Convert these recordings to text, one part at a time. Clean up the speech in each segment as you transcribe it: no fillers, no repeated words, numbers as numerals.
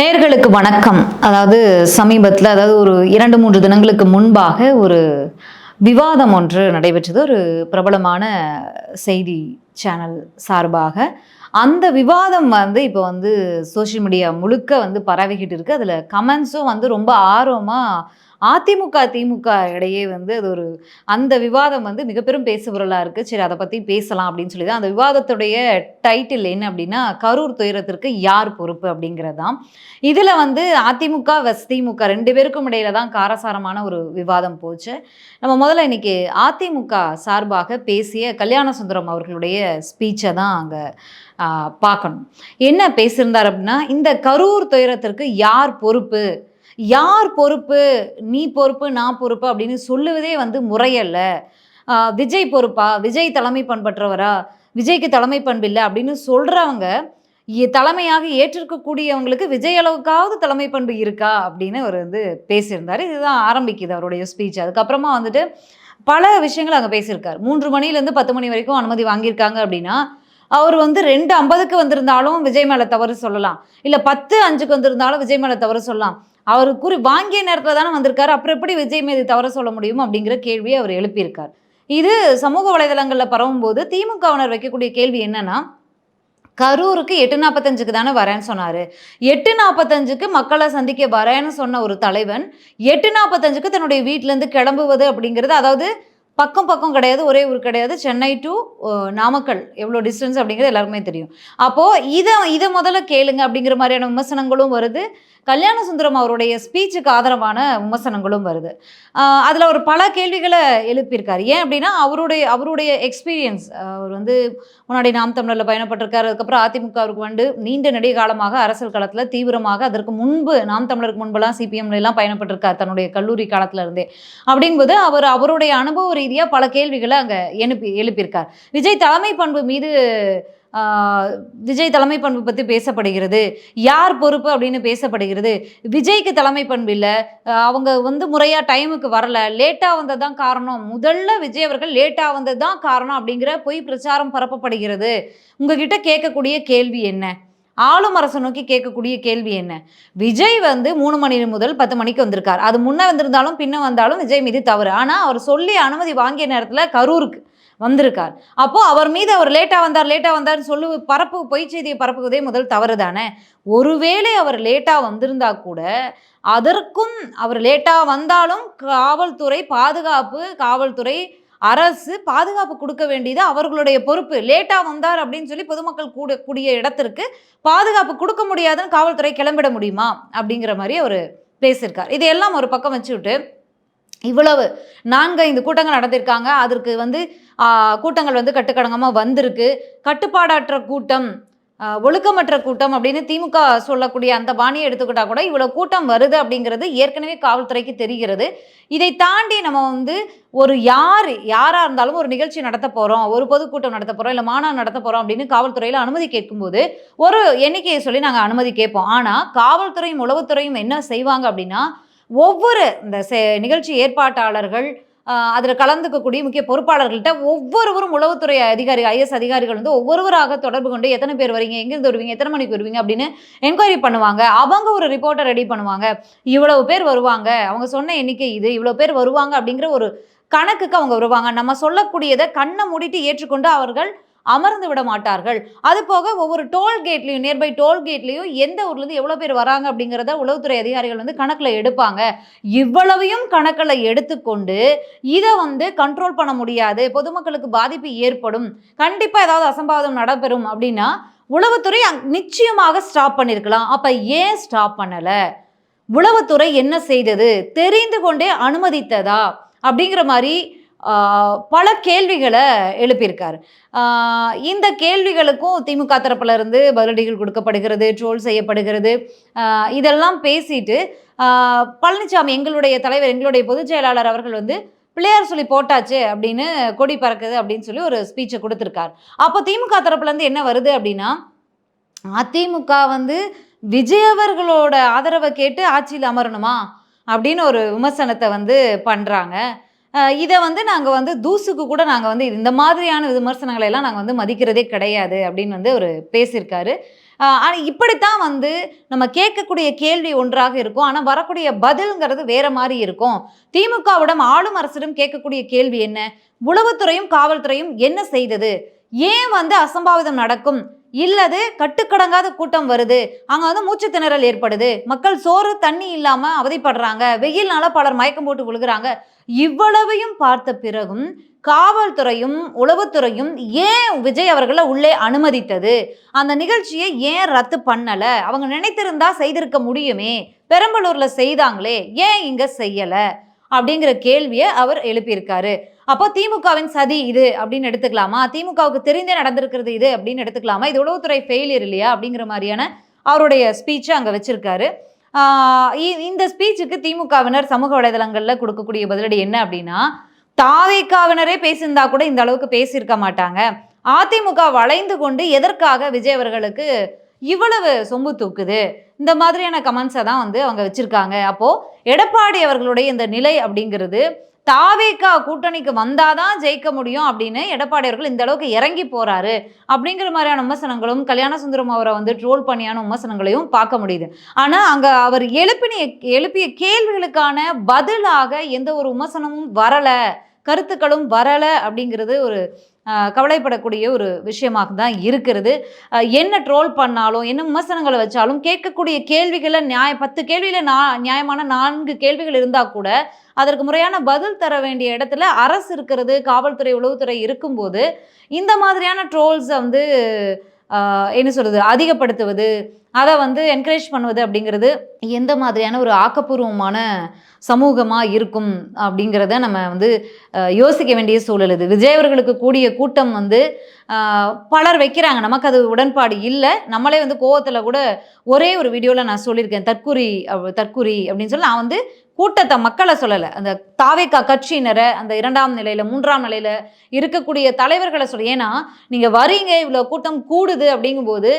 நேயர்களுக்கு வணக்கம். அதாவது சமீபத்தில் ஒரு 2-3 தினங்களுக்கு முன்பாக ஒரு விவாதம் ஒன்று நடைபெற்றது. ஒரு பிரபலமான செய்தி சேனல் சார்பாக. அந்த விவாதம் இப்போ சோஷியல் மீடியா முழுக்க பரவிக்கிட்டு இருக்கு. அதில கமெண்ட்ஸும் ரொம்ப ஆர்வமா அதிமுக, திமுக இடையே அது ஒரு அந்த விவாதம் மிகப்பெரும் பேசுபொருளா இருக்கு. சரி, அத பத்தி பேசலாம் அப்படின்னு சொல்லி தான் அந்த விவாதத்துடைய டைட்டில் என்ன அப்படின்னா, கரூர் துயரத்திற்கு யார் பொறுப்பு அப்படிங்கிறது தான். இதில அதிமுக வெஸ் திமுக 2 பேருக்கும் இடையில தான் காரசாரமான ஒரு விவாதம் போச்சு. நம்ம முதல்ல இன்னைக்கு அதிமுக சார்பாக பேசிய கல்யாண சுந்தரம் அவர்களுடைய ஸ்பீச்ச தான் அங்க பார்க்கணும். என்ன பேசியிருந்தார் அப்படின்னா, இந்த கரூர் துயரத்திற்கு யார் பொறுப்பு? யார் பொறுப்பு? நீ பொறுப்பு, நான் பொறுப்பு அப்படின்னு சொல்லுவதே முறையல்ல. விஜய் பொறுப்பா? விஜய் தலைமை பண்பற்றவரா? விஜய்க்கு தலைமை பண்பு இல்ல அப்படின்னு சொல்றவங்க, தலைமையாக ஏற்றிருக்கக்கூடியவங்களுக்கு விஜய் அளவுக்காவது தலைமை பண்பு இருக்கா? அப்படின்னு அவர் பேசியிருந்தாரு. இதுதான் ஆரம்பிக்குது அவருடைய ஸ்பீச். அதுக்கப்புறமா பல விஷயங்கள் அங்க பேசியிருக்காரு. 3 மணிலேருந்து 10 மணி வரைக்கும் அனுமதி வாங்கியிருக்காங்க அப்படின்னா, அவர் 2:50க்கு வந்திருந்தாலும் விஜய் மேல தவறு சொல்லலாம். இல்ல 10:05க்கு வந்திருந்தாலும் விஜய் மேல தவறு சொல்லலாம். அவரு வாங்கிய நேரத்துல தானே வந்திருக்காரு. அப்புறம் எப்படி விஜய் மீது தவறு சொல்ல முடியும்? அப்படிங்கிற கேள்வியை அவர் எழுப்பியிருக்கார். இது சமூக வலைதளங்கள்ல பரவும்போது திமுகவினர் வைக்கக்கூடிய கேள்வி என்னன்னா, கரூருக்கு 8:45க்கு தானே வரேன்னு சொன்னாரு. 8:45க்கு மக்களை சந்திக்க வரேன்னு சொன்ன ஒரு தலைவன் 8:45க்கு தன்னுடைய வீட்டிலேருந்து கிளம்புவது அப்படிங்கிறது, அதாவது பக்கம் பக்கம் கிடையாது, ஒரே ஊர் கிடையாது. சென்னை டு நாமக்கல் எவ்வளோ டிஸ்டன்ஸ் அப்படிங்கிறது எல்லாருக்குமே தெரியும். அப்போது இதை முதல்ல கேளுங்க அப்படிங்கிற மாதிரியான விமர்சனங்களும் வருது. கல்யாண சுந்தரம் அவருடைய ஸ்பீச்சுக்கு ஆதரவான விமர்சனங்களும் வருது. அதில் ஒரு பல கேள்விகளை எழுப்பியிருக்காரு. ஏன் அப்படின்னா, அவருடைய எக்ஸ்பீரியன்ஸ். அவர் முன்னாடி நாம் தமிழரில் பயணப்பட்டிருக்காரு. அதுக்கப்புறம் அதிமுகவுக்கு நீண்ட நெடிய காலமாக அரசியல் களத்தில் தீவிரமாக, அதற்கு முன்பு நாம் தமிழருக்கு முன்பெல்லாம் சிபிஎம்லாம் பயணப்பட்டிருக்கார் தன்னுடைய கல்லூரி காலத்தில் இருந்தே. அப்படிங்கும்போது அவருடைய அனுபவ ரீதியாக பல கேள்விகளை அங்கே எழுப்பியிருக்கார். விஜய் தலைமை பண்பு மீது விஜய் தலைமை பண்பு பற்றி பேசப்படுகிறது. யார் பொறுப்பு அப்படின்னு பேசப்படுகிறது. விஜய்க்கு தலைமை பண்பு இல்லை, அவங்க முறையாக டைமுக்கு வரல, லேட்டாக வந்தது தான் காரணம், முதல்ல விஜய் அவர்கள் லேட்டாக வந்தது தான் காரணம் அப்படிங்கிற பொய் பிரச்சாரம் பரப்பப்படுகிறது. உங்ககிட்ட கேட்கக்கூடிய கேள்வி என்ன? ஆளும் அரசை நோக்கி கேட்கக்கூடிய கேள்வி என்ன? விஜய் 3 மணி முதல் 10 மணிக்கு வந்திருக்கார். அது முன்ன வந்திருந்தாலும் பின்ன வந்தாலும் விஜய் மீது தவறு. ஆனால் அவர் சொல்லி அனுமதி வாங்கிய நேரத்தில் கரூருக்கு வந்திருக்கார். அப்போ அவர் மீது அவர் லேட்டா வந்தார்னு பொய் செய்தியை பரப்புவதே முதல் தவறு தானே. ஒருவேளை அவர் லேட்டா வந்திருந்தா கூட, அதற்கும் அவர் லேட்டா வந்தாலும் காவல்துறை பாதுகாப்பு, காவல்துறை அரசு பாதுகாப்பு கொடுக்க வேண்டியது அவர்களுடைய பொறுப்பு. லேட்டா வந்தார் அப்படின்னு சொல்லி பொதுமக்கள் கூடிய இடத்திற்கு பாதுகாப்பு கொடுக்க முடியாதுன்னு காவல்துறை கிளம்பிட முடியுமா? அப்படிங்கிற மாதிரி அவர் பேசியிருக்கார். இதையெல்லாம் ஒரு பக்கம் வச்சுவிட்டு, இவ்வளவு 4-5 கூட்டங்கள் நடத்திருக்காங்க. அதற்கு கூட்டங்கள் கட்டுக்கடங்கமாக வந்திருக்கு. கட்டுப்பாடற்ற கூட்டம், ஒழுக்கமற்ற கூட்டம் அப்படின்னு திமுக சொல்லக்கூடிய அந்த பாணியை எடுத்துக்கிட்டா கூட இவ்வளவு கூட்டம் வருது அப்படிங்கிறது ஏற்கனவே காவல்துறைக்கு தெரிகிறது. இதை தாண்டி நம்ம ஒரு யாரா இருந்தாலும் ஒரு நிகழ்ச்சி நடத்த போறோம், ஒரு பொதுக்கூட்டம் நடத்த போறோம், இல்லை மாநாடு நடத்த போறோம் அப்படின்னு காவல்துறையில் அனுமதி கேட்கும்போது ஒரு எண்ணிக்கையை சொல்லி நாங்கள் அனுமதி கேட்போம். ஆனால் காவல்துறையும் உளவுத்துறையும் என்ன செய்வாங்க அப்படின்னா, ஒவ்வொரு இந்த நிகழ்ச்சி ஏற்பாட்டாளர்கள், அதில் கலந்துக்கக்கூடிய முக்கிய பொறுப்பாளர்கள்ட்ட ஒவ்வொருவரும் உளவுத்துறை அதிகாரி, ஐஎஸ் அதிகாரிகள் ஒவ்வொருவராக தொடர்பு கொண்டு எத்தனை பேர் வரீங்க, எங்கேருந்து வருவீங்க, எத்தனை மணிக்கு வருவீங்க அப்படின்னு என்கொயரி பண்ணுவாங்க. அவங்க ஒரு ரிப்போர்ட்டை ரெடி பண்ணுவாங்க. இவ்வளவு பேர் வருவாங்க, அவங்க சொன்ன எண்ணிக்கை இது, இவ்வளவு பேர் வருவாங்க அப்படிங்கிற ஒரு கணக்குக்கு அவங்க வருவாங்க. நம்ம சொல்லக்கூடியதை கண்ணை மூடிட்டு ஏற்றுக்கொண்டு அவர்கள் அமர்ந்து விட மாட்டார்கள். அது போக ஒவ்வொரு டோல்கேட்லையும், நியர்பை டோல்கேட்லையும் எந்த ஊர்லேருந்து எவ்வளோ பேர் வராங்க அப்படிங்கிறத உளவுத்துறை அதிகாரிகள் கணக்கில் எடுப்பாங்க. இவ்வளவையும் கணக்கில் எடுத்துக்கொண்டு இதை கண்ட்ரோல் பண்ண முடியாது, பொதுமக்களுக்கு பாதிப்பு ஏற்படும், கண்டிப்பாக ஏதாவது அசம்பாவிதம் நடைபெறும் அப்படின்னா உளவுத்துறை நிச்சயமாக ஸ்டாப் பண்ணியிருக்கலாம். அப்போ ஏன் ஸ்டாப் பண்ணலை? உளவுத்துறை என்ன செய்தது? தெரிந்து கொண்டே அனுமதித்ததா? அப்படிங்கிற மாதிரி பல கேள்விகளை எழுப்பியிருக்காரு. இந்த கேள்விகளுக்கும் திமுக தரப்புல இருந்து பதிலடிகள் கொடுக்கப்படுகிறது, ட்ரோல் செய்யப்படுகிறது. இதெல்லாம் பேசிட்டு பழனிசாமி, எங்களுடைய தலைவர், எங்களுடைய பொதுச் செயலாளர் அவர்கள் பிள்ளையார் சொல்லி போட்டாச்சு அப்படின்னு, கொடி பறக்குது அப்படின்னு சொல்லி ஒரு ஸ்பீச்சை கொடுத்துருக்கார். அப்போ திமுக தரப்புல இருந்து என்ன வருது அப்படின்னா, அதிமுக விஜய் அவர்களோட ஆதரவை கேட்டு ஆட்சியில் அமரணுமா அப்படின்னு ஒரு விமர்சனத்தை பண்றாங்க. இதை நாங்கள் தூசுக்கு கூட நாங்கள் இந்த மாதிரியான விமர்சனங்களை எல்லாம் நாங்கள் மதிக்கிறதே கிடையாது அப்படின்னு அவர் பேசியிருக்காரு. இப்படித்தான் வந்து நம்ம கேட்கக்கூடிய கேள்வி ஒன்றாக இருக்கும். ஆனா வரக்கூடிய பதில்ங்கிறது வேற மாதிரி இருக்கும். திமுகவிடம் ஆளும் அரசிடம் கேட்கக்கூடிய கேள்வி என்ன? உளவுத்துறையும் காவல்துறையும் என்ன செய்தது? ஏன் வந்து அசம்பாவிதம் நடக்கும்? இல்லது கட்டுக்கடங்காத கூட்டம் வருது, அங்க வந்து மூச்சு திணறல் ஏற்படுது, மக்கள் சோறு தண்ணி இல்லாம அவதிப்படுறாங்க, வெயில்னால பலர் மயக்கம் போட்டு விழுகிறாங்க. இவ்வளவையும் பார்த்த பிறகும் காவல்துறையும் உளவுத்துறையும் ஏன் விஜய் அவர்களை உள்ளே அனுமதித்தது? அந்த நிகழ்ச்சியை ஏன் ரத்து பண்ணல? அவங்க நினைத்திருந்தா செய்திருக்க முடியுமே, பெரம்பலூர்ல செய்தாங்களே, ஏன் இங்க செய்யல அப்படிங்கிற கேள்வியை அவர் எழுப்பியிருக்காரு. அப்போ திமுகவின் சதி இது அப்படின்னு எடுத்துக்கலாமா? திமுகவுக்கு தெரிந்தே நடந்திருக்கிறது இது அப்படின்னு எடுத்துக்கலாமா? இது உளவுத்துறை ஃபெயிலியர் இல்லையா அப்படிங்கிற மாதிரியான அவருடைய ஸ்பீச்சை அங்கே வச்சிருக்காரு. இந்த ஸ்பீச்சுக்கு திமுகவினர் சமூக வலைதளங்கள்ல கொடுக்கக்கூடிய பதிலடி என்ன அப்படின்னா, தாவேக்காவினரே பேசியிருந்தா கூட இந்த அளவுக்கு பேசியிருக்க மாட்டாங்க. அதிமுக வளைந்து கொண்டு எதற்காக விஜய் அவர்களுக்கு இவ்வளவு சொம்பு தூக்குது? இந்த மாதிரியான கமெண்ட்ஸை தான் வந்து அவங்க வச்சிருக்காங்க. அப்போ எடப்பாடி அவர்களுடைய இந்த நிலை அப்படிங்கிறது தாவேகா கூட்டணிக்கு வந்தாதான் ஜெயிக்க முடியும் அப்படின்னு எடப்பாடி அவர்கள் இந்த அளவுக்கு இறங்கி போறாரு அப்படிங்கிற மாதிரியான விமர்சனங்களும், கல்யாண சுந்தரம் அவரை வந்து ட்ரோல் பண்ணியான விமர்சனங்களையும் பார்க்க முடியுது. ஆனா அங்க அவர் எழுப்பிய கேள்விகளுக்கான பதிலாக எந்த ஒரு விமர்சனமும் வரல, கருத்துக்களும் வரல அப்படிங்கிறது ஒரு கவலைப்படக்கூடிய ஒரு விஷயமாக தான் இருக்கிறது. என்ன ட்ரோல் பண்ணாலும், என்ன விமர்சனங்களை வச்சாலும், கேட்கக்கூடிய கேள்விகளை 10 கேள்வியில நியாயமான 4 கேள்விகள் இருந்தா கூட அதற்கு முறையான பதில் தர வேண்டிய இடத்துல அரசு இருக்கிறது, காவல்துறை உளவுத்துறை இருக்கும்போது இந்த மாதிரியான ட்ரோல்ஸை வந்து என்ன சொல்றது, அதிகப்படுத்துவது, அதை வந்து என்கரேஜ் பண்ணுவது அப்படிங்கிறது எந்த மாதிரியான ஒரு ஆக்கப்பூர்வமான சமூகமாக இருக்கும் அப்படிங்கிறத நம்ம வந்து யோசிக்க வேண்டிய சூழல் இது. விஜய் அவர்களுக்கு கூடிய கூட்டம் வந்து பலர் வைக்கிறாங்க, நமக்கு அது உடன்பாடு இல்லை. நம்மளே வந்து கோவத்தில் கூட ஒரே ஒரு வீடியோவில் நான் சொல்லியிருக்கேன், தற்குறி அப்படின்னு சொல்லி நான் வந்து கூட்டத்தை மக்களை சொல்லலை, அந்த தாவேகா கட்சியினரை, அந்த 2ஆம் நிலையில் 3ஆம் நிலையில் இருக்கக்கூடிய தலைவர்களை சொல்ல. ஏன்னா நீங்கள் வரீங்க, இவ்வளோ கூட்டம் கூடுது அப்படிங்கும்போது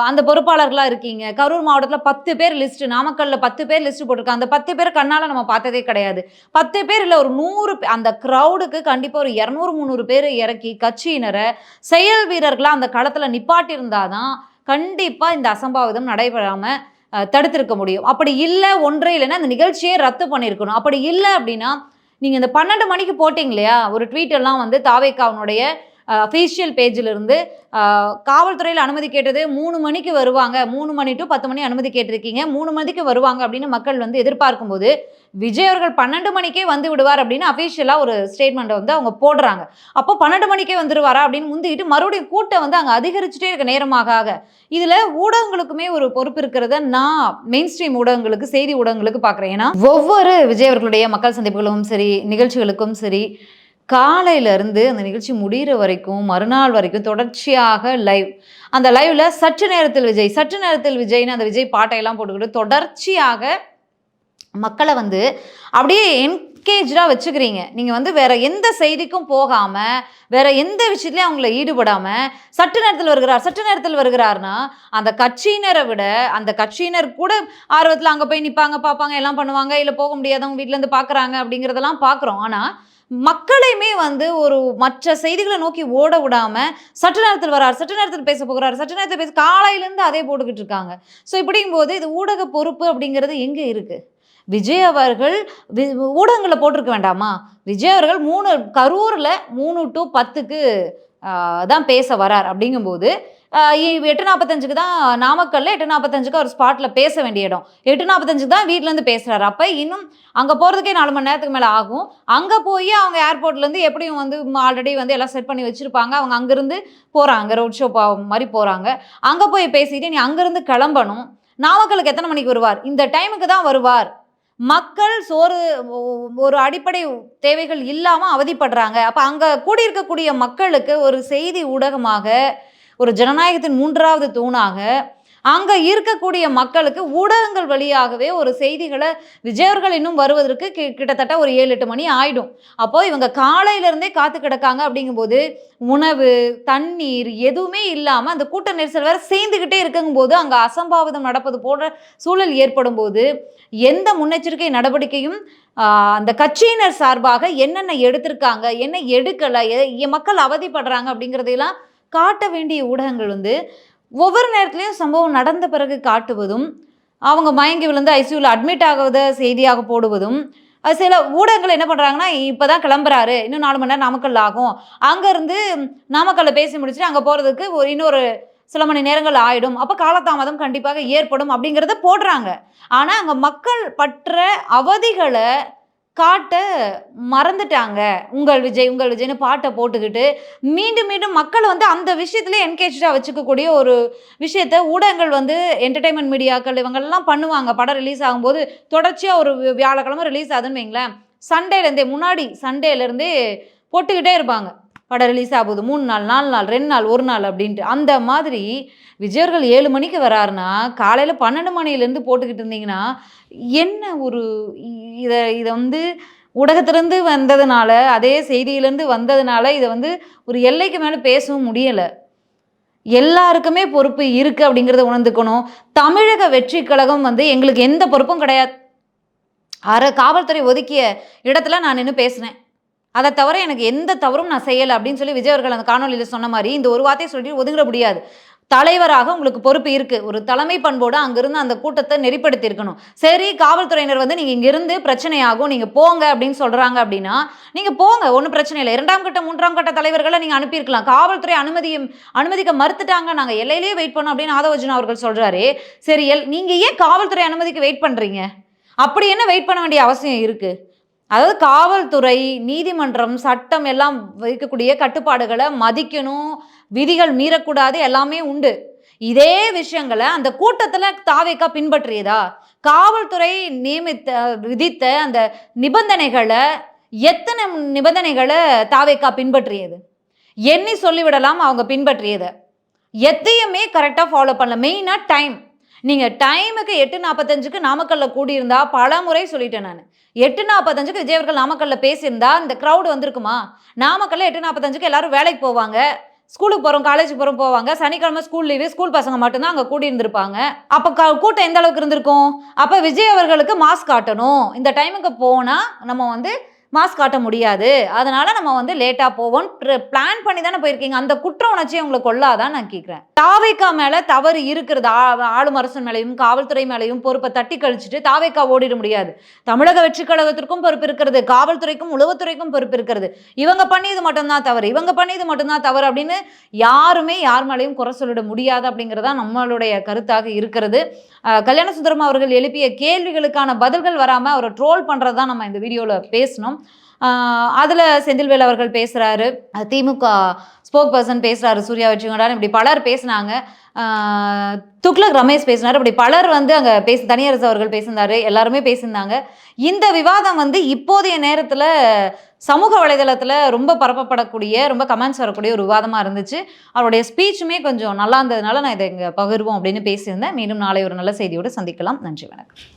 அந்த பொறுப்பாளர்களாக இருக்கீங்க. கரூர் மாவட்டத்தில் 10 பேர் லிஸ்ட்டு, நாமக்கல்லில் 10 பேர் லிஸ்ட்டு போட்டிருக்காங்க. அந்த 10 பேர் கண்ணால் நம்ம பார்த்ததே கிடையாது. 10 பேர் இல்லை, ஒரு 100 அந்த க்ரௌடுக்கு கண்டிப்பாக ஒரு 200-300 பேர் இறக்கி கட்சியினரை செயல் வீரர்களாக அந்த களத்தில் நிப்பாட்டியிருந்தாதான் கண்டிப்பாக இந்த அசம்பாவிதம் நடைபெறாமல் தடுத்திருக்க முடியும். அப்படி இல்லை, ஒன்றே இல்லைன்னா அந்த நிகழ்ச்சியே ரத்து பண்ணியிருக்கணும். அப்படி இல்லை அப்படின்னா நீங்கள் இந்த 12 மணிக்கு போட்டிங்க இல்லையா ஒரு ட்வீட் எல்லாம் வந்து தாவேகாவினுடைய அஃபீஷியல் பேஜிலிருந்து காவல்துறையில் அனுமதி கேட்டது 3 மணிக்கு வருவாங்க, 3 மணி டு 10 மணி அனுமதி கேட்டிருக்கீங்க, 3 மணிக்கு வருவாங்க அப்படின்னு மக்கள் வந்து எதிர்பார்க்கும்போது விஜய் அவர்கள் 12 மணிக்கே வந்து விடுவார் அப்படின்னு அஃபீஷியலாக ஒரு ஸ்டேட்மெண்ட்டை வந்து அவங்க போடுறாங்க. அப்போ 12 மணிக்கே வந்துடுவாரா அப்படின்னு முந்திக்கிட்டு மறுபடியும் கூட்டம் வந்து அங்கே அதிகரிச்சுட்டே இருக்க நேரமாக இதில் ஊடகங்களுக்குமே ஒரு பொறுப்பு இருக்கிறத நான் மெயின் ஸ்ட்ரீம் ஊடகங்களுக்கு, செய்தி ஊடகங்களுக்கு பார்க்குறேன். ஏன்னா ஒவ்வொரு விஜய் அவர்களுடைய மக்கள் சந்திப்புகளும் சரி, நிகழ்ச்சிகளுக்கும் சரி, காலையிலேருந்து அந்த நிகழ்ச்சி முடிகிற வரைக்கும், மறுநாள் வரைக்கும் தொடர்ச்சியாக லைவ். அந்த லைவில் சற்று நேரத்தில் விஜய்னு அந்த விஜய் பாட்டையெல்லாம் போட்டுக்கிட்டு தொடர்ச்சியாக மக்களை வந்து அப்படியே என்கேஜாக வச்சுக்கிறீங்க. நீங்கள் வந்து வேற எந்த செய்திக்கும் போகாமல், வேற எந்த விஷயத்துலையும் அவங்கள ஈடுபடாமல், சற்று நேரத்தில் வருகிறார்னா அந்த கட்சியினரை விட, அந்த கட்சியினர் கூட ஆர்வத்தில் அங்கே போய் நிற்பாங்க, பார்ப்பாங்க, எல்லாம் பண்ணுவாங்க. இல்லை போக முடியாதவங்க வீட்டிலேருந்து பார்க்குறாங்க அப்படிங்கிறதெல்லாம் பார்க்குறோம். ஆனால் மக்களையுமே வந்து ஒரு மற்ற செய்திகளை நோக்கி ஓட விடாம சற்று நேரத்தில் பேச போகிறார், காலையிலேருந்து அதே போட்டுக்கிட்டு இருக்காங்க. ஸோ இப்படிங்கும்போது இது ஊடக பொறுப்பு அப்படிங்கிறது எங்கே இருக்கு? விஜய் அவர்கள் ஊடகங்களை போட்டிருக்க வேண்டாமா? விஜய் அவர்கள் கரூரில் 3 to 10க்கு தான் பேச வரார். அப்படிங்கும்போது 8:45க்கு தான் நாமக்கல்ல, 8:45க்கு அவர் ஸ்பாட்டில் பேச வேண்டிய இடம், 8:45க்கு தான் வீட்டிலேருந்து பேசுகிறாரு. அப்போ இன்னும் அங்கே போகிறதுக்கே 4 மணி நேரத்துக்கு மேலே ஆகும். அங்கே போய் அவங்க ஏர்போர்ட்லேருந்து எப்படியும் வந்து ஆல்ரெடி வந்து எல்லாம் செட் பண்ணி வச்சுருப்பாங்க. அவங்க அங்கேருந்து போகிறாங்க, ரோட் ஷோ மாதிரி போகிறாங்க. அங்கே போய் பேசிட்டு நீ அங்கேருந்து கிளம்பணும். நாமக்கலுக்கு எத்தனை மணிக்கு வருவார்? இந்த டைமுக்கு தான் வருவார். மக்கள் ஒரு அடிப்படை தேவைகள் இல்லாமல் அவதிப்படுறாங்க. அப்போ அங்கே கூடியிருக்கக்கூடிய மக்களுக்கு ஒரு செய்தி ஊடகமாக, ஒரு ஜனநாயகத்தின் 3வது தூணாக அங்கே இருக்கக்கூடிய மக்களுக்கு ஊடகங்கள் வழியாகவே ஒரு செய்திகளை விஜய் அவர்கள் இன்னும் வருவதற்கு கிட்டத்தட்ட ஒரு 7-8 மணி ஆயிடும். அப்போ இவங்க காலையிலேருந்தே காத்து கிடக்காங்க. அப்படிங்கும்போது உணவு, தண்ணீர் எதுவுமே இல்லாமல் அந்த கூட்ட நெரிசல் வேற சேர்ந்துக்கிட்டே இருக்குங்கும்போது அங்கே அசம்பாவிதம் நடப்பது போன்ற சூழல் ஏற்படும் போது எந்த முன்னெச்சரிக்கை நடவடிக்கையும் அந்த கட்சியினர் சார்பாக என்னென்ன எடுத்திருக்காங்க, என்ன எடுக்கலை, மக்கள் அவதிப்படுறாங்க அப்படிங்கிறதையெல்லாம் காட்ட வேண்டிய ஊடகங்கள் வந்து ஒவ்வொரு நேரத்துலையும் சம்பவம் நடந்த பிறகு காட்டுவதும், அவங்க மயங்கி விழுந்து ஐசியூல அட்மிட் ஆகுவத செய்தியாக போடுவதும், சில ஊடகங்கள் என்ன பண்றாங்கன்னா, இப்பதான் கிளம்புறாரு, இன்னும் 4 மணி நேரம் நாமக்கல் ஆகும். அங்கருந்து நாமக்கல்ல பேசி முடிச்சுட்டு அங்க போறதுக்கு இன்னொரு சில மணி நேரங்கள் ஆயிடும். அப்ப காலதாமதம் கண்டிப்பாக ஏற்படும் அப்படிங்கிறத போடுறாங்க. ஆனா, அங்க மக்கள் பட்ற அவதிகள காட்ட மறந்துட்டாங்க. உங்கள் விஜய், உங்கள் விஜய்ன்னு பாட்ட போட்டுக்கிட்டு, மீண்டும் மீண்டும் மக்கள வந்து அந்த விஷயத்திலே என்கேஜ்டா வச்சுக்கக்கூடிய ஒரு விஷயத்த ஊடகங்கள் வந்து என்டர்டெயின்மென்ட் மீடியாக்கள் இவங்கலாம் பண்ணுவாங்க. படம் ரிலீஸ் ஆகும்போது தொடர்ச்சியா ஒரு வியாழக்கிழமை ரிலீஸ் ஆகுதுன்னு வைங்களேன், சண்டேலேருந்தே போட்டுக்கிட்டே இருப்பாங்க. படம் ரிலீஸ் ஆகுது 3 நாள், 4 நாள், 2 நாள், 1 நாள் அப்படின்ட்டு. அந்த மாதிரி விஜய் அவர்கள் 7 மணிக்கு வராருன்னா, காலையில 12 மணிலேருந்து போட்டுக்கிட்டு இருந்தீங்கன்னா, என்ன ஒரு இத இத வந்து ஊடகத்திலிருந்து வந்ததுனால, அதே செய்தியிலேருந்து வந்ததுனால, இத வந்து ஒரு எல்லைக்கு மேல பேசவும் முடியல. எல்லாருக்குமே பொறுப்பு இருக்கு அப்படிங்கிறத உணர்ந்துக்கணும். தமிழக வெற்றி கழகம் வந்து எங்களுக்கு எந்த பொறுப்பும் கிடையாது. காவல்துறை ஒதுக்கிய இடத்துல நான் நின்னு பேசினேன். அத தவிர எனக்கு எந்த தவறும் நான் செய்யல அப்படின்னு சொல்லி விஜய் அவர்கள் அந்த காணொளியில சொன்ன மாரி, இந்த ஒரு வார்த்தைய சொல்லிட்டு ஒதுங்கிட முடியாது. தலைவராக உங்களுக்கு பொறுப்பு இருக்கு. ஒரு தலைமை பண்போட அங்கிருந்து அந்த கூட்டத்த நெறிப்படுத்தி இருக்கணும். சரி, காவல்துறையினர் வந்து நீங்க இங்கிருந்து பிரச்சனையாகும், நீங்க போங்க அப்படின்னு சொல்றாங்க அப்படின்னா, நீங்க போங்க, ஒண்ணும் பிரச்சனை இல்ல. 2ஆம் கட்ட, 3ஆம் கட்ட தலைவர்கள நீங்க அனுப்பியிருக்கலாம். காவல்துறை அனுமதிக்க மறுத்துட்டாங்க. நாங்க எல்லையிலேயே வெயிட் பண்ணோம் அப்படின்னு ஆதவர்ஜுனா அவர்கள் சொல்றாரே. சரி, நீங்க ஏன் காவல்துறை அனுமதிக்க வெயிட் பண்றீங்க? அப்படி என்ன வெயிட் பண்ண வேண்டிய அவசியம் இருக்கு? அதாவது காவல்துறை, நீதிமன்றம், சட்டம் எல்லாம் வைக்கக்கூடிய கட்டுப்பாடுகள மதிக்கணும். விதிகள் மீறக்கூடாது. எல்லாமே உண்டு. இதே விஷயங்கள அந்த கூட்டத்துல தாவேகா பின்பற்றியதா? காவல்துறை விதித்த அந்த நிபந்தனைகள எத்தன நிபந்தனைகள தாவேகா பின்பற்றியது? எண்ணி சொல்லிவிடலாம் அவங்க பின்பற்றியத. எதையுமே கரெக்ட்டா ஃபாலோ பண்ணல. மெயினா டைம். நீங்க டைமுக்கு 8:45க்கு நாமக்கல்ல கூடியிருந்தா, பலமுறை சொல்லிட்டேன் நானு. 8:45க்கு விஜய் அவர்கள் நாமக்கல்ல பேசியிருந்தா, இந்த கிரவுட் வந்திருக்குமா? நாமக்கல்ல 8:45க்கு எல்லாரும் வேலைக்கு போவாங்க. ஸ்கூலுக்கு போறோம், காலேஜுக்கு போறோம் போவாங்க. சனிக்கிழமை ஸ்கூல் லீவு. ஸ்கூல் பசங்க மட்டும் தான் அங்க கூடியிருந்திருப்பாங்க. அப்ப கூட்டம் எந்த அளவுக்கு இருந்திருக்கும்? அப்ப விஜய் அவர்களுக்கு மாஸ் காட்டணும். இந்த டைமுக்கு போனா, நம்ம வந்து மாஸ் காட்ட முடியாது. அதனால நம்ம வந்து லேட்டா போவோம். பிளான் பண்ணி தானே போயிருக்கீங்க. அந்த குற்ற உணர்ச்சிய உங்களுக்கு கொள்ளாதான்னு நான் கேட்கிறேன். தாவேகா மேல தவறு இருக்கிறது. ஆளும் அரசு மேலயும், காவல்துறை மேலயும் பொறுப்ப தட்டி கழிச்சுட்டு தாவேகா ஓடிட முடியாது. தமிழக வெற்றிக் கழகத்திற்கும் பொறுப்பு இருக்கிறது. காவல்துறைக்கும், உளவுத்துறைக்கும் பொறுப்பு இருக்கிறது. இவங்க பண்ணியது மட்டும் தான் தவறு. இவங்க பண்ணியது மட்டும் தான் தவறு அப்படின்னு யாருமே யார் மேலயும் குறை சொல்லிட முடியாது அப்படிங்கிறதா நம்மளுடைய கருத்தாக இருக்கிறது. கல்யாண சுந்தரம் அவர்கள் எழுப்பிய கேள்விகளுக்கான பதில்கள் வராம அவரை ட்ரோல் பண்றது தான் நம்ம இந்த வீடியோல பேசணும். அதுல செந்தில்வேல் அவர்கள் பேசுறாரு, திமுக ஸ்போக் பர்சன் பேசுறாரு, சூர்யா வெற்றிகொண்டார், இப்படி பலர் பேசினாங்க. துக்ளக் ரமேஷ் பேசினார், இப்படி பலர் வந்து அங்க தனியரசு அவர்கள் பேசியிருந்தாரு, எல்லாருமே பேசியிருந்தாங்க. இந்த விவாதம் வந்து இப்போதைய நேரத்துல சமூக வலைதளத்துல ரொம்ப பரப்பப்படக்கூடிய, ரொம்ப கமெண்ட்ஸ் வரக்கூடிய ஒரு விவாதமா இருந்துச்சு. அவருடைய ஸ்பீச்சுமே கொஞ்சம் நல்லா இருந்ததுனால நான் இதை இங்க பகிர்வோம் அப்படின்னு பேசியிருந்தேன். மீண்டும் நாளை ஒரு நல்ல செய்தியோடு சந்திக்கலாம். நன்றி, வணக்கம்.